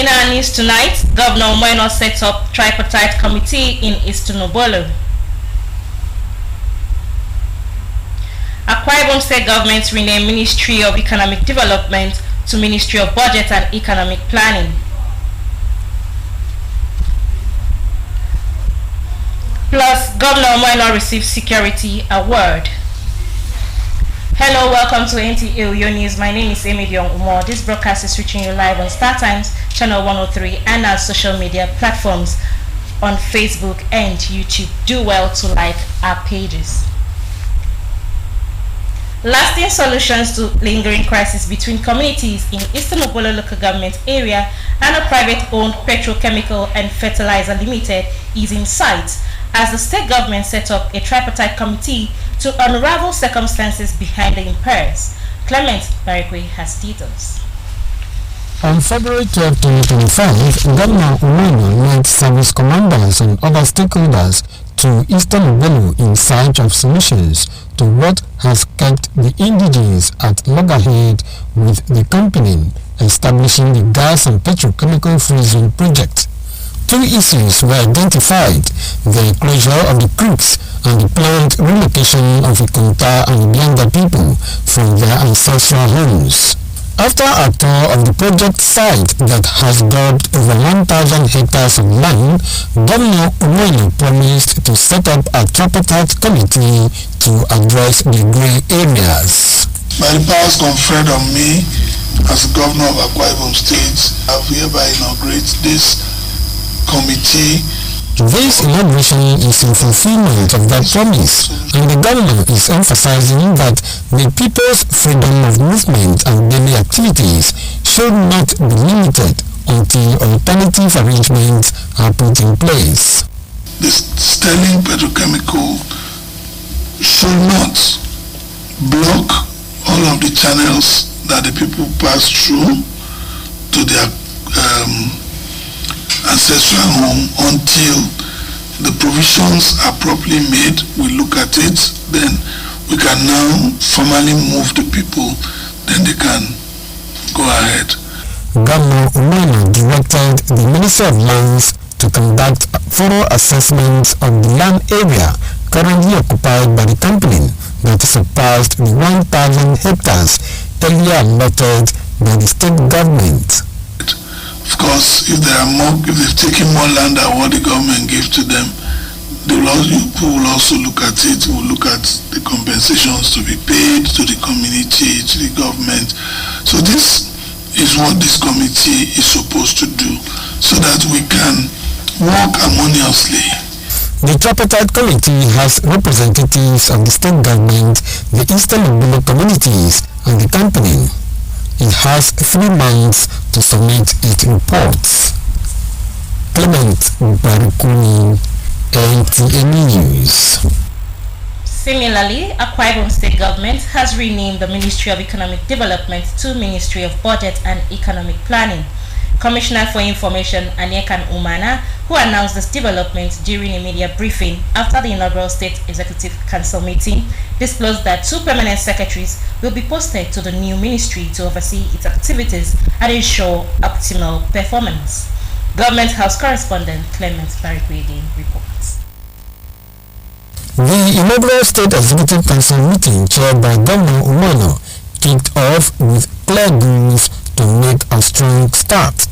In our news tonight, Governor Nneme Nnyin set up tripartite committee in Eastern Obolo. Akwa Ibom State Government renamed Ministry of Economic Development to Ministry of Budget and Economic Planning. Plus, Governor Nneme Nnyin received Security Award. Hello, welcome to NTA News. My name is Nneme Nnyin. This broadcast is reaching you live on Star Times, Channel 103, and our social media platforms on Facebook and YouTube. Do well to like our pages. Lasting solutions to lingering crisis between communities in Eastern Obolo local government area and a private-owned petrochemical and fertilizer limited is in sight as the state government set up a tripartite committee to unravel circumstances behind the impasse. Clement Barikwe has details. On February 12, 2025, Governor Nneme Nnyin met service commanders and other stakeholders to Eastern Obolo in search of solutions to what has kept the indigenes at loggerhead with the company establishing the gas and petrochemical free zone project. Two issues were identified: the closure of the creeks and the planned relocation of Ikonta and Bianga people from their ancestral homes. After a tour of the project site that has got over 1,000 hectares of land, Governor Nneme Nnyin promised to set up a tripartite committee to address the grey areas. By the powers conferred on me as Governor of Akwa Ibom State, I hereby inaugurate this committee. This inauguration is in fulfillment of that promise, and the government is emphasizing that the people's freedom of movement and daily activities should not be limited until alternative arrangements are put in place. The Sterling Petrochemical should not block all of the channels that the people pass through to their ancestral home until the provisions are properly made. We look at it, then we can now formally move the people, then they can go ahead. Governor Nneme Nnyin directed the Ministry of Lands to conduct thorough assessments of the land area currently occupied by the company that surpassed the 1,000 hectares earlier allotted by the state government. Of course, if they've taken more land than what the government gave to them, people will also look at it. We'll look at the compensations to be paid to the community, to the government. So this is what this committee is supposed to do, so that we can work harmoniously. The tripartite committee has representatives of the state government, the Eastern Obolo communities, and the company. It has 3 months to submit its reports. Clement Barikwe, NTA News. Similarly, Akwa Ibom State Government has renamed the Ministry of Economic Development to Ministry of Budget and Economic Planning. Commissioner for Information Nneka Umana, who announced this development during a media briefing after the inaugural State Executive Council meeting, disclosed that 2 permanent secretaries will be posted to the new ministry to oversee its activities and ensure optimal performance. Government House correspondent Clement Barikwe reports. The inaugural State Executive Council meeting chaired by Governor Nneme Nnyin kicked off with clear goals to make a strong start.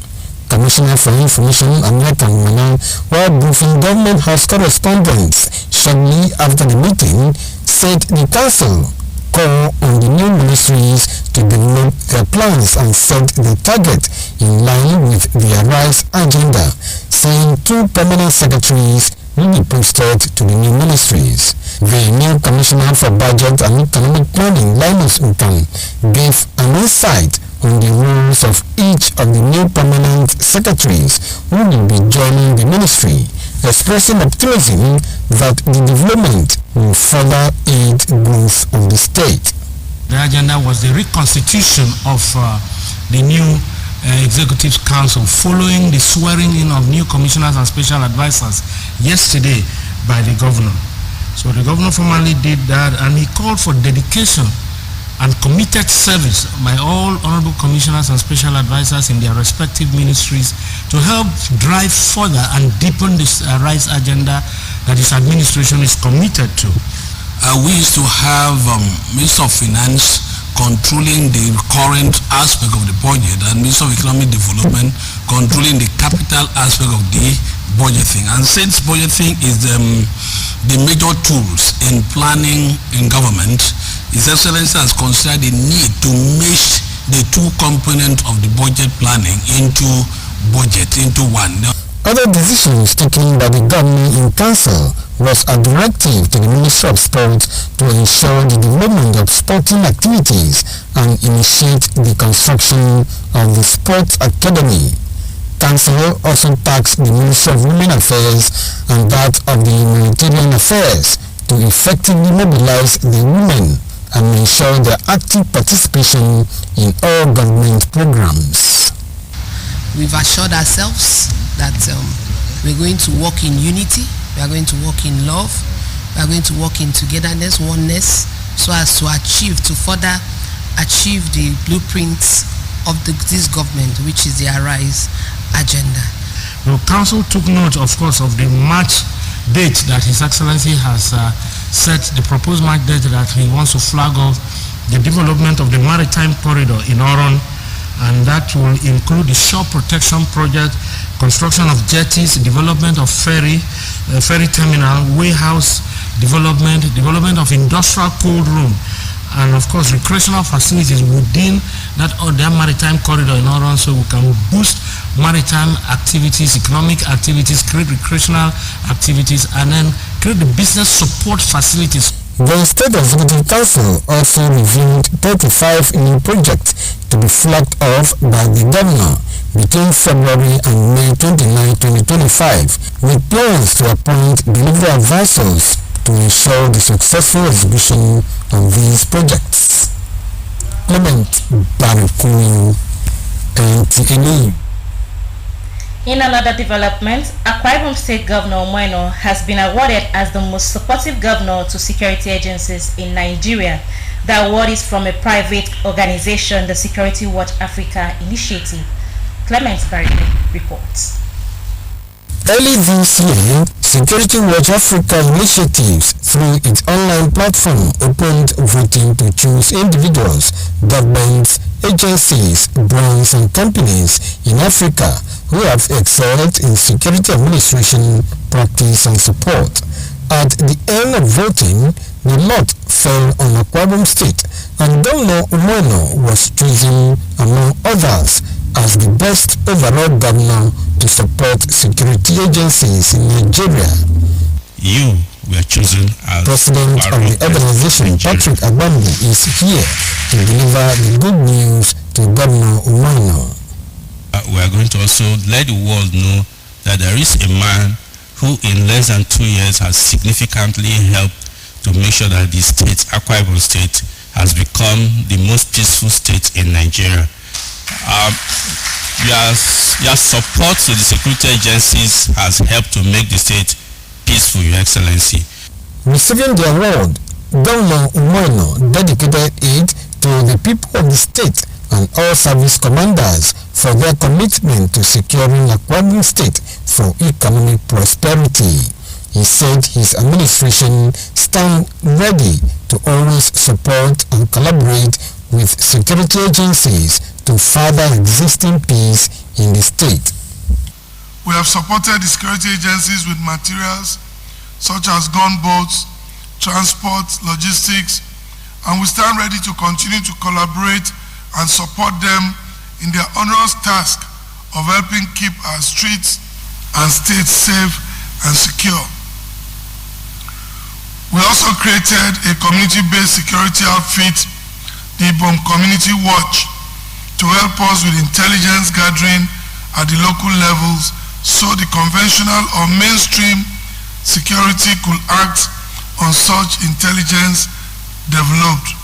Commissioner for Information Nneka Umana, while briefing Government House correspondents shortly after the meeting, said the council call on the new ministries to develop their plans and set the target in line with the Arise agenda, saying 2 permanent secretaries will be posted to the new ministries. The new Commissioner for Budget and Economic Planning, Linus Utam, gave an insight on the roles of each of the new permanent secretaries who will be joining the ministry, expressing optimism that the development will further aid growth of the state. The agenda was the reconstitution of the new Executive Council following the swearing in of new commissioners and special advisors yesterday by the governor. So the governor formally did that, and he called for dedication and committed service by all honorable commissioners and special advisors in their respective ministries to help drive further and deepen this rice agenda that his administration is committed to. We used to have Minister of Finance controlling the current aspect of the budget and Minister of Economic Development controlling the capital aspect of the budgeting. And since budgeting is the major tools in planning in government, His Excellency has considered the need to mesh the two components of the budget planning into one. Other decisions taken by the government in council was a directive to the Ministry of Sport to ensure the development of sporting activities and initiate the construction of the Sports Academy. Council also tasked the Ministry of Women Affairs and that of the Humanitarian Affairs to effectively mobilize the women and ensure their active participation in all government programs. We've assured ourselves that we're going to work in unity, we are going to work in love, we are going to work in togetherness, oneness, so as to further achieve the blueprints of this government, which is the Arise agenda. The Council took note, of course, of the March date that His Excellency has set, the proposed March date that he wants to flag off the development of the maritime corridor in Oron, and that will include the shore protection project, construction of jetties, development of ferry terminal, warehouse development of industrial cold room, and of course recreational facilities within that maritime corridor in Oron, so we can boost maritime activities, economic activities, create recreational activities, and then create the business support facilities. The State Executive Council also reviewed 35 new projects to be flagged off by the Governor between February and May 29, 2025, with plans to appoint delivery advisors to ensure the successful execution of these projects. Clement Barikuni, NTA. In another development, Akwa Ibom State Governor Omoeno has been awarded as the most supportive governor to security agencies in Nigeria. The award is from a private organization, the Security Watch Africa Initiative. Clement Barikuni reports. Early this year, Security Watch Africa Initiatives, through its online platform, opened voting to choose individuals, governments, agencies, brands and companies in Africa who have excelled in security administration, practice and support. At the end of voting, the lot fell on Akwa Ibom State, and Governor Omoeno was chosen, among others, as the best overall governor to support security agencies in Nigeria. You were chosen as President of the organization, Patrick Abambi, is here to deliver the good news to Governor Omoeno. We are going to also let the world know that there is a man who in less than 2 years has significantly helped to make sure that the state, Akwa Ibom State, has become the most peaceful state in Nigeria. Your support to the security agencies has helped to make the state peaceful, Your Excellency. Receiving the award, Governor Omoeno dedicated it to the people of the state and all service commanders for their commitment to securing Akwa Ibom State for economic prosperity. He said his administration stands ready to always support and collaborate with security agencies to further existing peace in the state. We have supported the security agencies with materials such as gunboats, transport, logistics, and we stand ready to continue to collaborate and support them in their onerous task of helping keep our streets and states safe and secure. We also created a community-based security outfit, the Ibom Community Watch, to help us with intelligence gathering at the local levels so the conventional or mainstream security could act on such intelligence developed.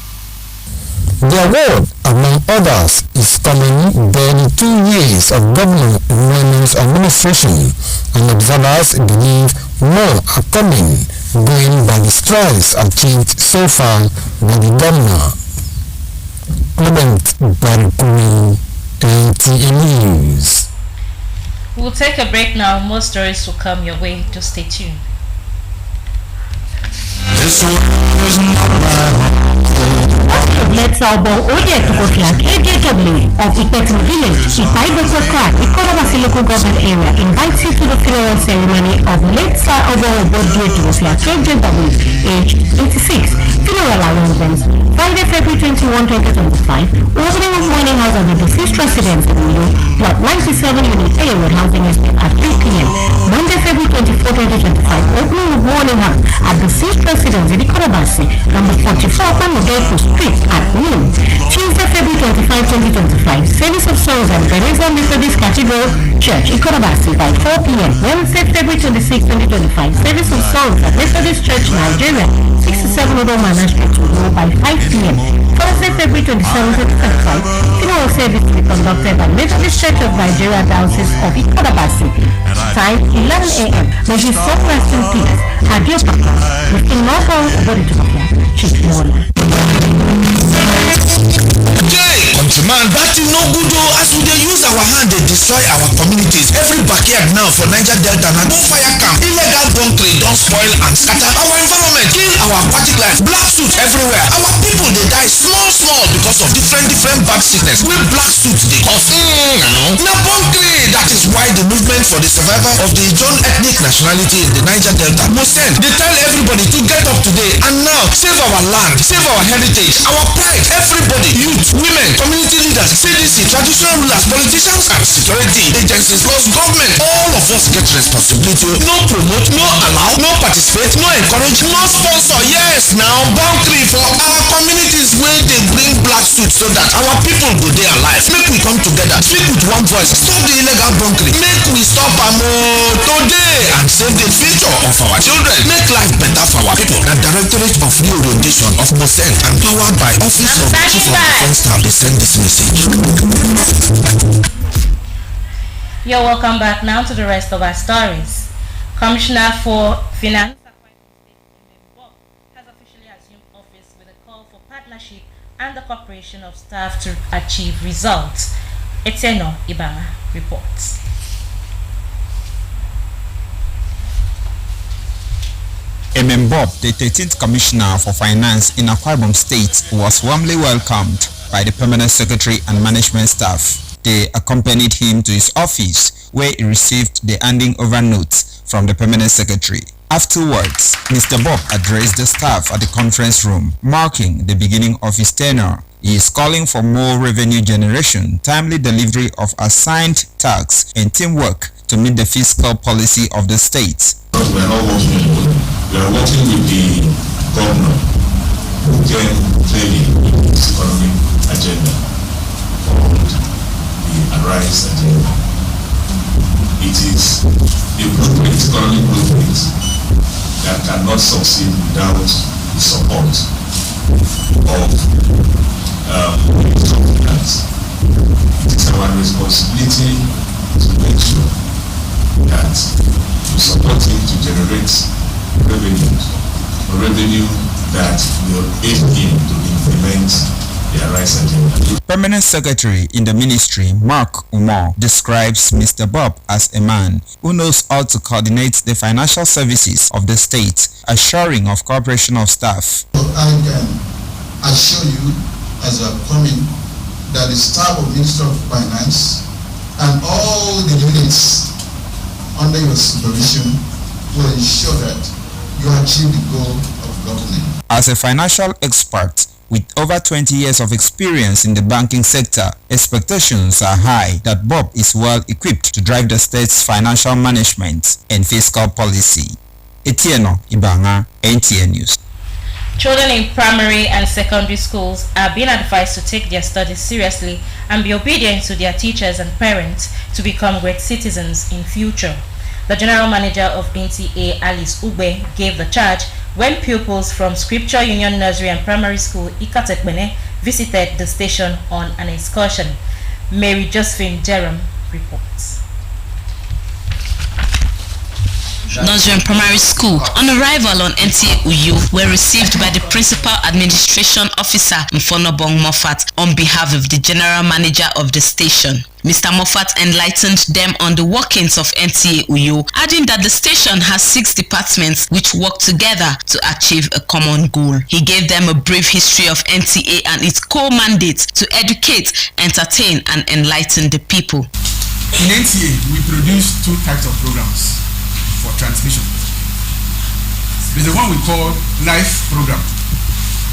The award, among others, is coming barely 2 years of Governor Omoeno's administration, and observers believe more are coming, going by the strides achieved so far by the governor. Clement Barikumi, NTN News. We'll take a break now. More stories will come your way. Just stay tuned. Let's album Oye Tukofiak AJW of Ipetu Village, Ipaiboko Crack, Ikorobasi local government area invites you to the funeral ceremony of late Sir Obo Tukofiak AJW, age 86. Funeral arrangements Friday, February 21, 2025. Opening of morning house of the deceased residence in Uyo, plot 97 Unit A, Wood Housing Estate at 3 p.m. Monday, February 24, 2025. Opening of morning house at the deceased residence in Ikorobasi, number 44 Pamodeko Street at noon. Tuesday, February 25, 2025. Service of songs at Ebenezer Methodist Cathedral Church, Ikorobasi by 4 p.m. Wednesday, February 26, 2025. Service of songs at Methodist Church, Nigeria, 67 Odo Manor Street, by 5 p.m. Thursday, February 27, 2025. Funeral service to be conducted by Methodist Church of Nigeria, Diocese of Ikorobasi. Time 11 a.m. May his soul rest in peace. Adio Papa, Mr. Northern Obodi Tukofiak, Chief Mola. Man, that is no good though, as we dey use our hand they destroy our communities. Every backyard now for Niger Delta na bonfire camp. Illegal bunkering don spoil and scatter our environment, kill our aquatic life, black suit everywhere. Our people dey die small because of different bad sickness wey black suit dey cause. Na bunkering, that is why the movement for the survival of the Ijaw ethnic nationality in the Niger Delta must end. They tell everybody to get up today and now save our land, save our heritage, our pride. Everybody, youth, women, community leaders, CDC, traditional rulers, politicians and security agencies plus government, all of us get responsibility. No promote, no allow, no participate, no encourage, no sponsor. Yes, now boundary for our communities where they bring black suits so that our people go dey alive. Make we come together, speak with one voice, stop the illegal bunkering, make we stop today and save the future of our children. Make life better for our people. The Directorate of Reorientation of Mosent and powered by Office of Chief of Defense Staff, they send this message. You're welcome back now to the rest of our stories. Commissioner for Finance has officially assumed office with a call for partnership and the cooperation of staff to achieve results. Etienne Ibanga reports. Nneme Nnyin, the 13th Commissioner for Finance in Akwa Ibom State, was warmly welcomed by the Permanent Secretary and Management Staff. They accompanied him to his office, where he received the handing over notes from the Permanent Secretary. Afterwards, Mr. Bob addressed the staff at the conference room, marking the beginning of his tenure. He is calling for more revenue generation, timely delivery of assigned tasks, and teamwork to meet the fiscal policy of the state. We are not working alone. We are working with the governor who can clearly this economic agenda called the Arise agenda. It is a blueprint, economic blueprint that cannot succeed without the support of governments. It is our responsibility to make sure that we support it to generate revenue that will aid him to implement the Arise agenda. Permanent Secretary in the Ministry, Mark Umar, describes Mr. Bob as a man who knows how to coordinate the financial services of the state, assuring of cooperation of staff. I can assure you, as a coming, that the staff of Ministry of Finance and all the units under your supervision will ensure that you achieve the goal of governing. As a financial expert with over 20 years of experience in the banking sector, expectations are high that Bob is well equipped to drive the state's financial management and fiscal policy. Etienne Ibanga, NTN News. Children in primary and secondary schools are being advised to take their studies seriously and be obedient to their teachers and parents to become great citizens in future. The General Manager of NTA, Alice Ugbe, gave the charge when pupils from Scripture Union Nursery and Primary School Ikatekbene visited the station on an excursion. Mary Josephine Jerem reports. Nursery and Primary School, on arrival on NTA Uyo, were received by the Principal Administration Officer Mfonobong Moffat on behalf of the General Manager of the station. Mr. Moffat enlightened them on the workings of NTA Uyo, adding that the station has 6 departments which work together to achieve a common goal. He gave them a brief history of NTA and its core mandate to educate, entertain, and enlighten the people. In NTA, we produce 2 types of programs for transmission. There's the one we call live program.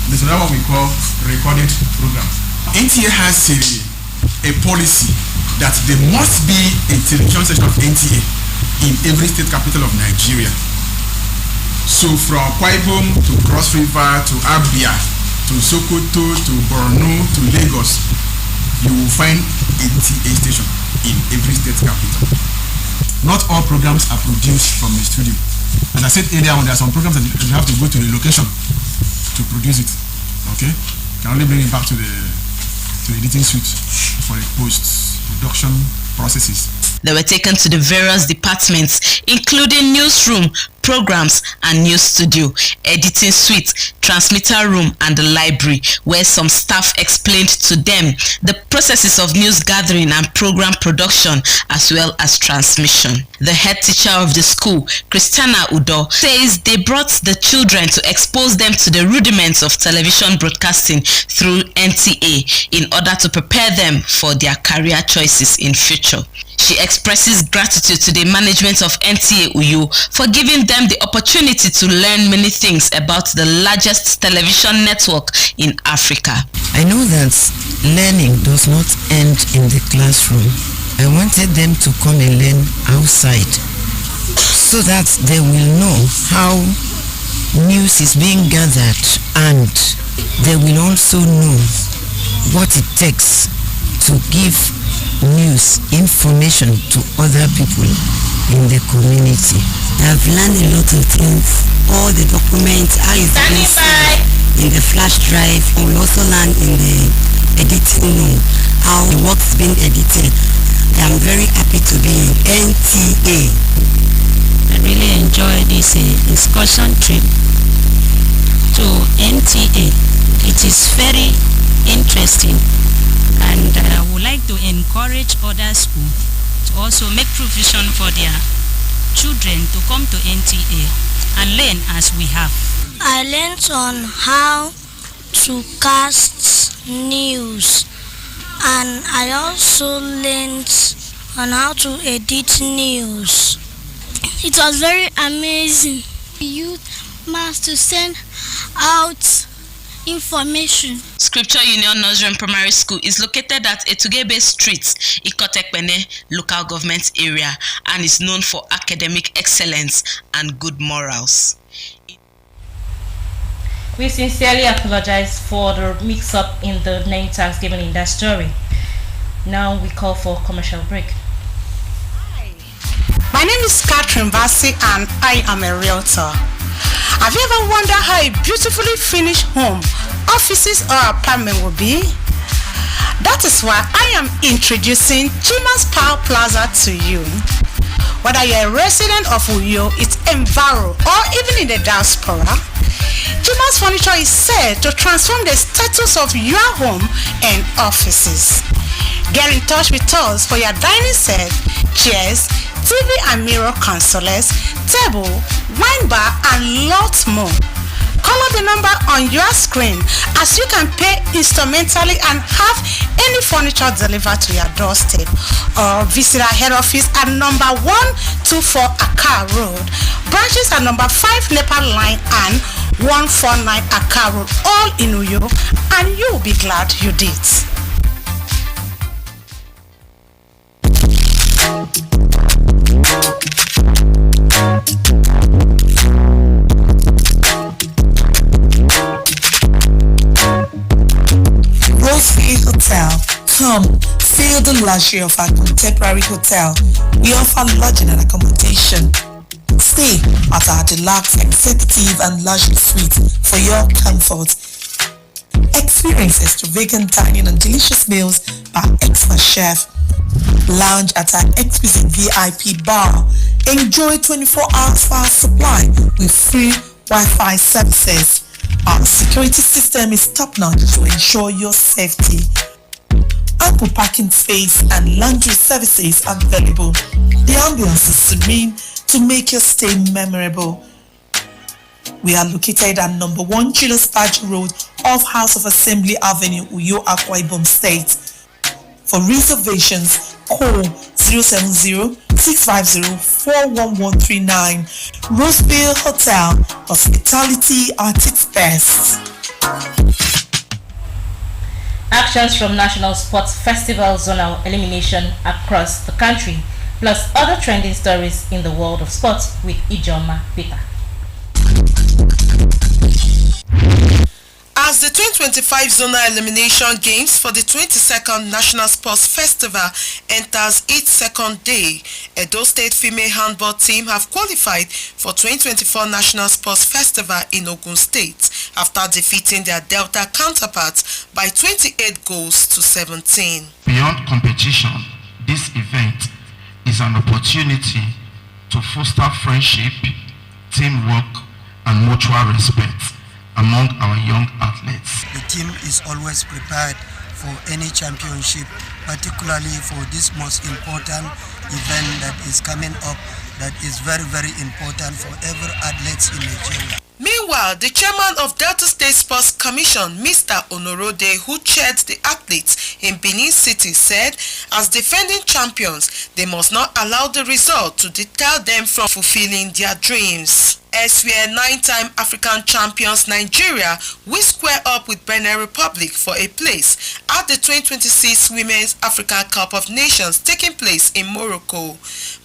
There's another one we call recorded program. NTA has a policy that there must be a television station of NTA in every state capital of Nigeria. So from Akwa Ibom to Cross River to Abia to Sokoto to Borno to Lagos, you will find NTA station in every state capital. Not all programs are produced from the studio. As I said earlier, there are some programs that you have to go to the location to produce it. Okay? You can only bring it back to the editing suite for the post-production processes. They were taken to the various departments, including newsroom, programs and news studio, editing suite, transmitter room and the library, where some staff explained to them the processes of news gathering and program production as well as transmission. The head teacher of the school, Christiana Udo, says they brought the children to expose them to the rudiments of television broadcasting through NTA in order to prepare them for their career choices in future. She expresses gratitude to the management of NTA Uyo for giving them the opportunity to learn many things about the largest television network in Africa. I know that learning does not end in the classroom. I wanted them to come and learn outside so that they will know how news is being gathered, and they will also know what it takes to give news information to other people in the community. I've learned a lot of things. All the documents, how it's being seen in the flash drive. We also learn in the editing room how the work's being edited. I'm very happy to be in NTA. I really enjoyed this excursion trip to NTA. It is very interesting. And I would like to encourage other schools to also make provision for their children to come to NTA and learn as we have. I learned on how to cast news, and I also learned on how to edit news. It was very amazing. We used mass to send out information. Scripture Union Nursery and Primary School is located at Etugebe Street, Ikotekpene local government area, and is known for academic excellence and good morals. We sincerely apologize for the mix-up in the name tags given in that story. Now we call for commercial break. My name is Catherine Bassi and I am a realtor. Have you ever wondered how a beautifully finished home, offices or apartment will be? That is why I am introducing Chima's Power Plaza to you. Whether you're a resident of Uyo, its Enviro, or even in the diaspora, Chima's Furniture is set to transform the status of your home and offices. Get in touch with us for your dining set, chairs, TV and mirror consoles, table, wine bar, and lots more. Call up the number on your screen as you can pay instrumentally and have any furniture delivered to your doorstep. Or visit our head office at number 124 Accra Road. Branches are number 5 Nepal Line and 149 Accra Road, all in Uyo, and you'll be glad you did. Rosefield Hotel. Come, feel the luxury of our contemporary hotel. We offer lodging and accommodation. Stay at our deluxe executive and luxury suite for your comfort. Experience extravagant dining and delicious meals by expert chef. Lounge at our exquisite VIP bar. Enjoy 24 hours fast supply with free Wi-Fi services. Our security system is top-notch to ensure your safety. Ample parking space and laundry services are available. The ambience is serene to make your stay memorable. We are located at number 1 Julius Badge Road off House of Assembly Avenue, Uyo, Akwa Ibom State. For reservations, call 070-650-41139. Roseville Hotel, hospitality at its best. Actions from National Sports Festival zonal elimination across the country, plus other trending stories in the world of sports with Ijoma Peter. As the 2025 zonal elimination games for the 22nd National Sports Festival enters its second day, Edo State female handball team have qualified for 2024 National Sports Festival in Ogun State after defeating their Delta counterparts by 28 goals to 17. Beyond competition, this event is an opportunity to foster friendship, teamwork, and mutual respect among our young athletes. The team is always prepared for any championship, particularly for this most important event that is coming up, that is very, very important for every athlete in Nigeria. Meanwhile, the chairman of Delta State Sports Commission, Mr. Onorode, who chaired the athletes in Benin City, said as defending champions, they must not allow the result to deter them from fulfilling their dreams. Elsewhere, 9-time African champions Nigeria will square up with Benin Republic for a place at the 2026 Women's African Cup of Nations taking place in Morocco.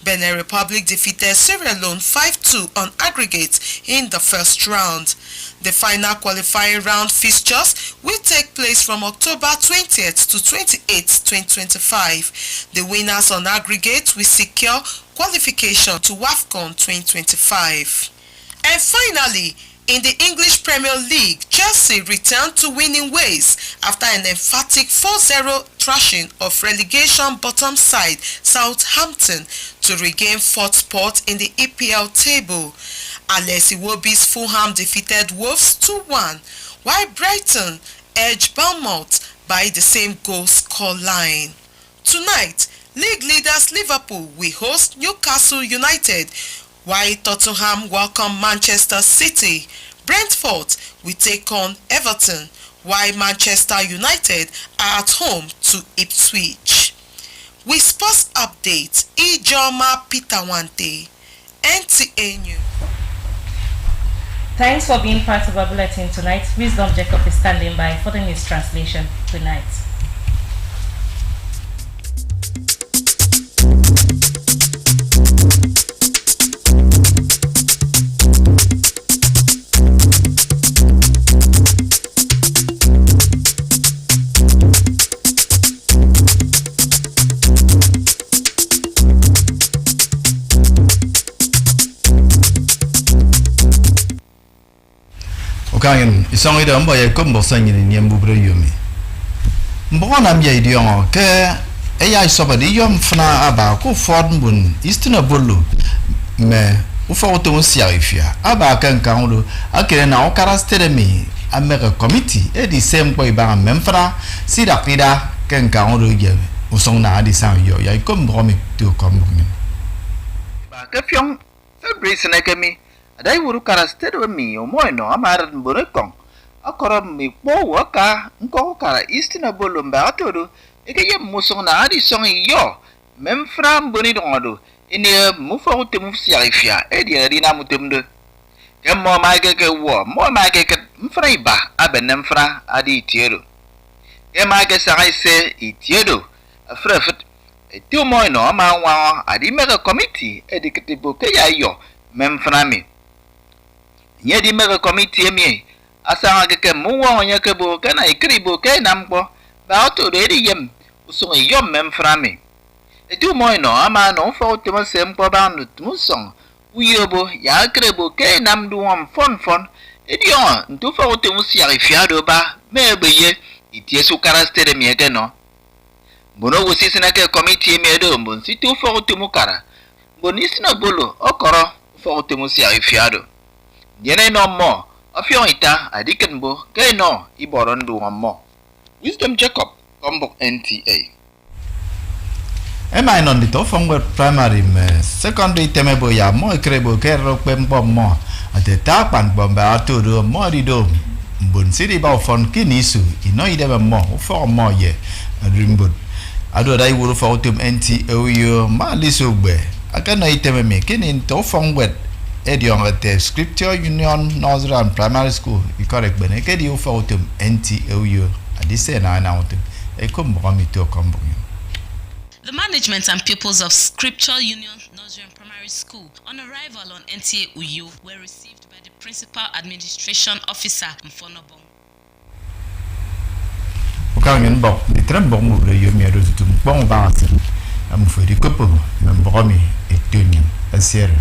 Benin Republic defeated Sierra Leone 5-2 on aggregate in the first round. The final qualifying round fixtures will take place from October 20th to 28th, 2025. The winners on aggregate will secure qualification to WAFCON 2025. And finally, in the English Premier League, Chelsea returned to winning ways after an emphatic 4-0 thrashing of relegation bottom side Southampton to regain fourth spot in the EPL table. Alex Iwobi's Fulham defeated Wolves 2-1, while Brighton edged Bournemouth by the same goal score line. Tonight, league leaders Liverpool will host Newcastle United, while Tottenham welcome Manchester City. Brentford will take on Everton, while Manchester United are at home to Ipswich. With sports updates, Ijoma Peter Wante, NTA News. Thanks for being part of our bulletin tonight. Wisdom Jacob is standing by for the news translation. Good night. Kain isang ida mba ya kombo sanyi ni mbubre yomi mbona mya idiongo ke eya isobadi yom fna aba ko ford bun istina bolu me ufa oto siarifia aba kan kanudo akere na okara stedemi amega committee e di sem ko iba memfra sida pida kan kanudo ye usong na adi san yo ya kombo mi to kombo min ba ke fyong fabrice na kemi adai wuru kara stedo mi o moino amara mbore kong akora mi po waka nko kara istina bolo mba atodo eke ye musong na adi song yo memfra mboni dongodo ine mufa utemu siarifia edi rina mutemdo ke mo ma ke wo mo ma ke mfra iba abenem mfra adi itiedo ke ma ke sarai se itiedo afra fit eti moino ama wa adi mega committee edi ketebo ke ya yo memfra mi nye di mega committee mi asa ke muwa onye ke bo kana ikribo ke nampo ba oto de yem usong yom memfra mi edu moy no ama no fo to sem ko ba no tusong uyobo ya krebo ke nam du fon Edion, ntufa utemusi arifiado ba, mebeye, itiesu karastere miege no. Bono wusisi na ke komiti emedo mbonsi tufa utemukara. Bonisi na bolo, okoro, ufa utemusi arifiado. Yene no mo, afion ita, adiken bo, ke no, iborondu mo. Wisdom Jacob, Kombok NTA. Ema non dito fongwe primary me secondary temebo ya mo krebo kero pembo mo ate tapan bomba aturu mo dido mbon siri ba fon kinisu ino ide mo fo mo ye rimbon ado dai wuru fo tum NTA yo ma lisogbe aka no iteme me kini to fongwe edion ate Scripture Union Nursery and Primary School ikorek bene kedi fo tum NTA yo adise na na utum e kombo mi to kombo. The management and pupils of Scripture Union Nursery and Primary School on arrival on NTA Uyo were received by the Principal Administration Officer Mfonobong. Ukangen bok di trembok mo bre yo mi adozu tum bong ba asin am fo di kopo na mbomi etunyam asiere.